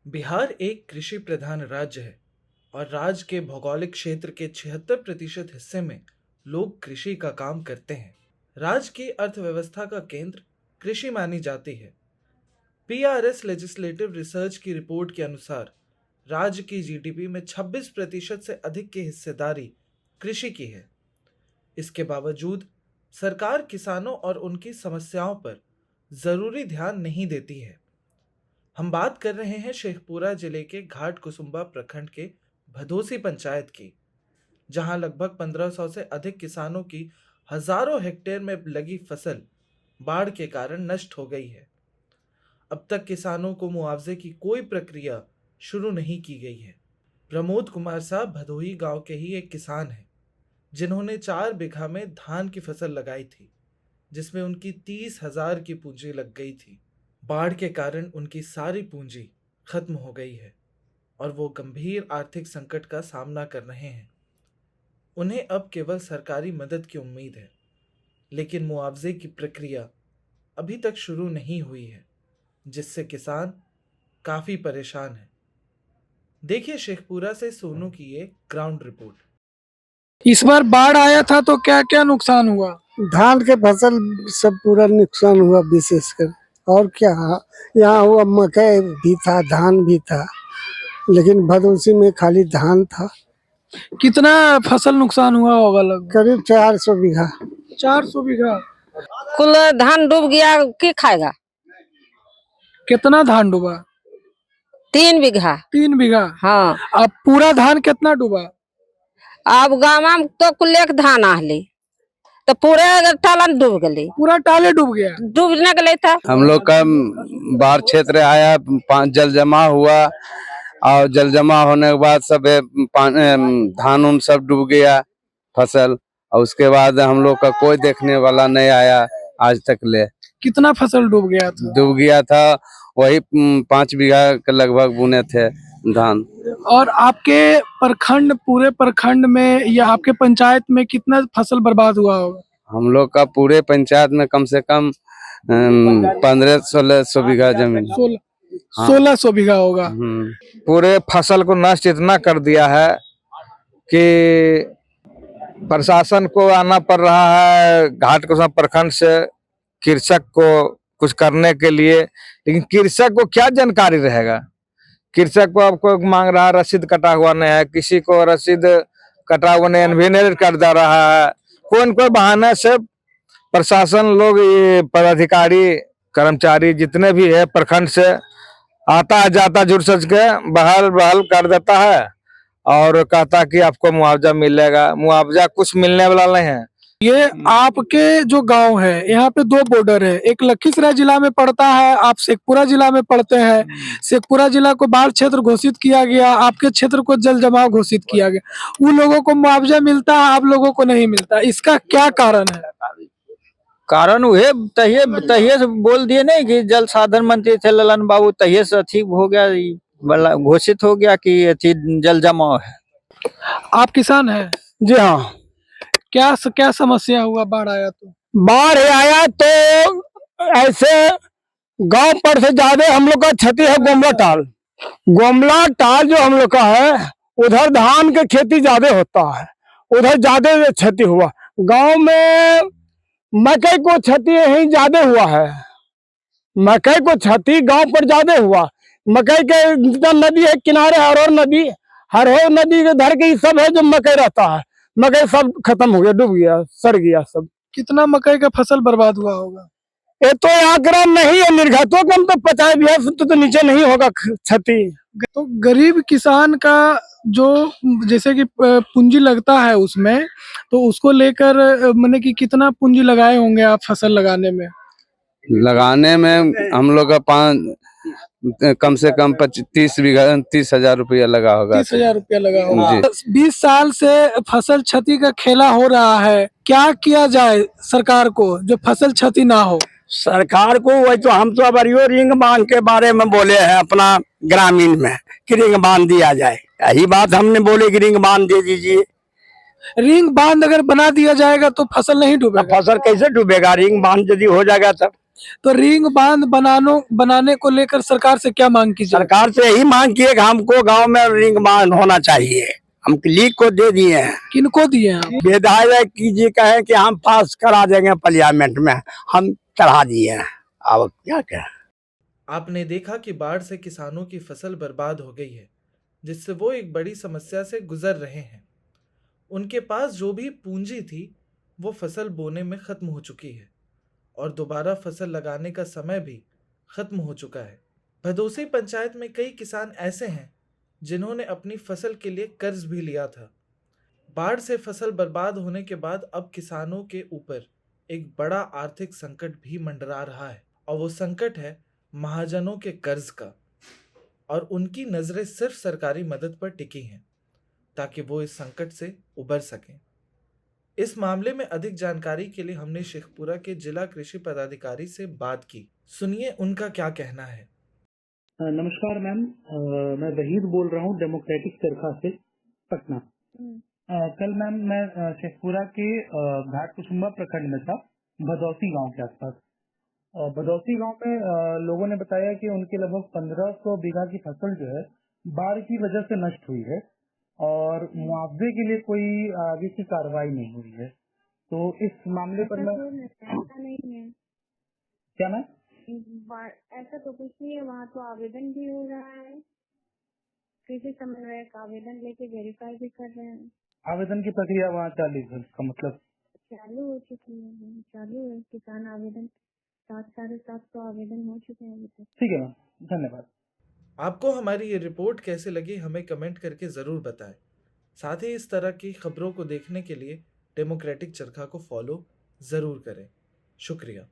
बिहार एक कृषि प्रधान राज्य है और राज्य के भौगोलिक क्षेत्र के 76% हिस्से में लोग कृषि का काम करते हैं। राज्य की अर्थव्यवस्था का केंद्र कृषि मानी जाती है। पीआरएस लेजिस्लेटिव रिसर्च की रिपोर्ट के अनुसार राज्य की जीडीपी में 26% से अधिक की हिस्सेदारी कृषि की है। इसके बावजूद सरकार किसानों और उनकी समस्याओं पर जरूरी ध्यान नहीं देती है। हम बात कर रहे हैं शेखपुरा जिले के घाट कुसुम्बा प्रखंड के भदोसी पंचायत की, जहां लगभग 1500 से अधिक किसानों की हजारों हेक्टेयर में लगी फसल बाढ़ के कारण नष्ट हो गई है। अब तक किसानों को मुआवजे की कोई प्रक्रिया शुरू नहीं की गई है। प्रमोद कुमार साहब भदोही गांव के ही एक किसान हैं, जिन्होंने 4 बीघा में धान की फसल लगाई थी, जिसमें उनकी 30,000 की पूंजी लग गई थी। बाढ़ के कारण उनकी सारी पूंजी खत्म हो गई है और वो गंभीर आर्थिक संकट का सामना कर रहे हैं। उन्हें अब केवल सरकारी मदद की उम्मीद है, लेकिन मुआवजे की प्रक्रिया अभी तक शुरू नहीं हुई है, जिससे किसान काफी परेशान है। देखिए शेखपुरा से सोनू की ये ग्राउंड रिपोर्ट। इस बार बाढ़ आया था तो क्या क्या नुकसान हुआ? धान के फसल सब पूरा नुकसान हुआ विशेषकर। और क्या, यहाँ हुआ मकई भी था, धान भी था, लेकिन भदोसी में खाली धान था। कितना फसल नुकसान हुआ होगा? लगभग करीब 400 बीघा। 400 बीघा। कुल धान डूब गया, की खाएगा? कितना धान डूबा? 3 बीघा। 3 बीघा। हाँ। अब पूरा धान कितना डूबा? अब गाँव में तो कुल एक धान आहली तो पूरे टालन डूब गली, पूरा टाले डूब गया। डूबने के लिए था। हम लोग का बाढ़ क्षेत्र आया, जल जमा हुआ और जल जमा होने के बाद सब धान उन सब डूब गया फसल। और उसके बाद हम लोग का कोई देखने वाला नहीं आया आज तक ले। कितना फसल डूब गया था? डूब गया था वही 5 बीघा के लगभग बुने थे धान। और आपके प्रखंड, पूरे प्रखंड में या आपके पंचायत में कितना फसल बर्बाद हुआ होगा? हम लोग का पूरे पंचायत में कम से कम 1500-1600 बीघा जमीन। 1600 बीघा होगा। पूरे फसल को नष्ट इतना कर दिया है कि प्रशासन को आना पड़ रहा है घाट कुसुम्बा प्रखंड से कृषक को कुछ करने के लिए, लेकिन कृषक को क्या जानकारी रहेगा। कृषक को आपको मांग रहा है रसीद कटा हुआ नहीं है, किसी को रसीद कटा हुआ नहीं, इन्वेलिड कर दे रहा है। कोई न कोई बहाने से प्रशासन लोग, ये पदाधिकारी कर्मचारी जितने भी है प्रखंड से आता है जाता जुड़ सच के बहाल कर देता है और कहता कि आपको मुआवजा मिलेगा। मुआवजा कुछ मिलने वाला नहीं है। ये आपके जो गांव है, यहाँ पे 2 बॉर्डर है, एक लखीसराय जिला में पड़ता है, आप शेखपुरा जिला में पड़ते हैं। शेखपुरा जिला को बाढ़ क्षेत्र घोषित किया गया, आपके क्षेत्र को जल जमाव घोषित किया गया। उन लोगों को मुआवजा मिलता है, आप लोगों को नहीं मिलता, इसका क्या कारण है? कारण वह तहिए से बोल दिए नहीं कि जल साधन मंत्री थे ललन बाबू, तहिए से अथी हो गया, घोषित हो गया कि अथी जल जमाव है। आप किसान हैं? जी हाँ। क्या समस्या हुआ बाढ़ आया तो? बाढ़ आया तो ऐसे गांव पर से ज्यादा हम लोग का क्षति है गोमला टाल। गोमला टाल जो हम लोग का है, उधर धान की खेती ज्यादा होता है, उधर ज्यादा क्षति हुआ। गांव में मकई को क्षति यही ज्यादा हुआ है, मकई को क्षति गांव पर ज्यादा हुआ। मकई के जितना नदी है किनारे, हरहर नदी के धर के सब है जो मकई रहता है, मकई सब खत्म हो गया, डूब गया, सड़ गया सब। कितना मकई का फसल बर्बाद हुआ होगा? ये तो आंकड़ा नहीं है निर्घातों कम, तो 50 बीघा तो नीचे नहीं होगा क्षति। तो गरीब किसान का जो जैसे कि पूंजी लगता है उसमें, तो उसको लेकर मैंने कि कितना पूंजी लगाए होंगे आप फसल लगाने में? हम लोग का कम से कम 30,000 रुपया लगा होगा। 30,000 रुपया लगा होगा। 20 साल से फसल क्षति का खेला हो रहा है, क्या किया जाए सरकार को जो फसल क्षति ना हो? सरकार को वही तो हम तो अब रिंग बांध के बारे में बोले हैं अपना ग्रामीण में कि रिंग बांध दिया जाए। यही बात हमने बोले कि रिंग बांध दे दीजिए। रिंग बांध अगर बना दिया जाएगा तो फसल नहीं डूबेगा। फसल कैसे डूबेगा? रिंग बांध यदि हो जाएगा तब तो रिंग बांध बनाने को लेकर सरकार से क्या मांग की जाए? सरकार से यही मांग की है कि हमको गांव में रिंग बांध होना चाहिए। हम लीग को दे दिए हैं, किनको दिए हैं आप? विधायक की जी कहे कि हम पास करा देंगे पार्लियामेंट में, हम चढ़ा दिए हैं। अब क्या कहें। आपने देखा कि बाढ़ से किसानों की फसल बर्बाद हो गई है, जिससे वो एक बड़ी समस्या से गुजर रहे हैं। उनके पास जो भी पूंजी थी वो फसल बोने में खत्म हो चुकी है और दोबारा फसल लगाने का समय भी खत्म हो चुका है। भदोसी पंचायत में कई किसान ऐसे हैं जिन्होंने अपनी फसल के लिए कर्ज भी लिया था। बाढ़ से फसल बर्बाद होने के बाद अब किसानों के ऊपर एक बड़ा आर्थिक संकट भी मंडरा रहा है और वो संकट है महाजनों के कर्ज का। और उनकी नजरें सिर्फ सरकारी मदद पर टिकी हैं ताकि वो इस संकट से उबर सकें। इस मामले में अधिक जानकारी के लिए हमने शेखपुरा के जिला कृषि पदाधिकारी से बात की। सुनिए उनका क्या कहना है। नमस्कार मैम, मैं वहीद बोल रहा हूँ डेमोक्रेटिक चरखा से पटना। कल मैम मैं शेखपुरा के घाट कुसुम्बा प्रखंड में था, भदौसी गांव के आसपास। भदौसी गांव में लोगों ने बताया कि उनके लगभग 1500 बीघा की फसल जो है बाढ़ की वजह से नष्ट हुई है और मुआवजे के लिए कोई आगे की कार्रवाई नहीं हुई है। तो इस मामले पर मैं ऐसा नहीं है क्या मैम? ऐसा तो कुछ नहीं है, वहाँ तो आवेदन भी हो रहा है, कृषि समन्वयक आवेदन लेके वेरीफाई भी कर रहे हैं। आवेदन की प्रक्रिया वहाँ चालू है, इसका मतलब चालू हो चुकी है, चालू है। किसान आवेदन 700-750 आवेदन हो चुके हैं अभी तक। ठीक है मैम, धन्यवाद। आपको हमारी ये रिपोर्ट कैसे लगी हमें कमेंट करके ज़रूर बताएं। साथ ही इस तरह की खबरों को देखने के लिए डेमोक्रेटिक चरखा को फॉलो ज़रूर करें। शुक्रिया।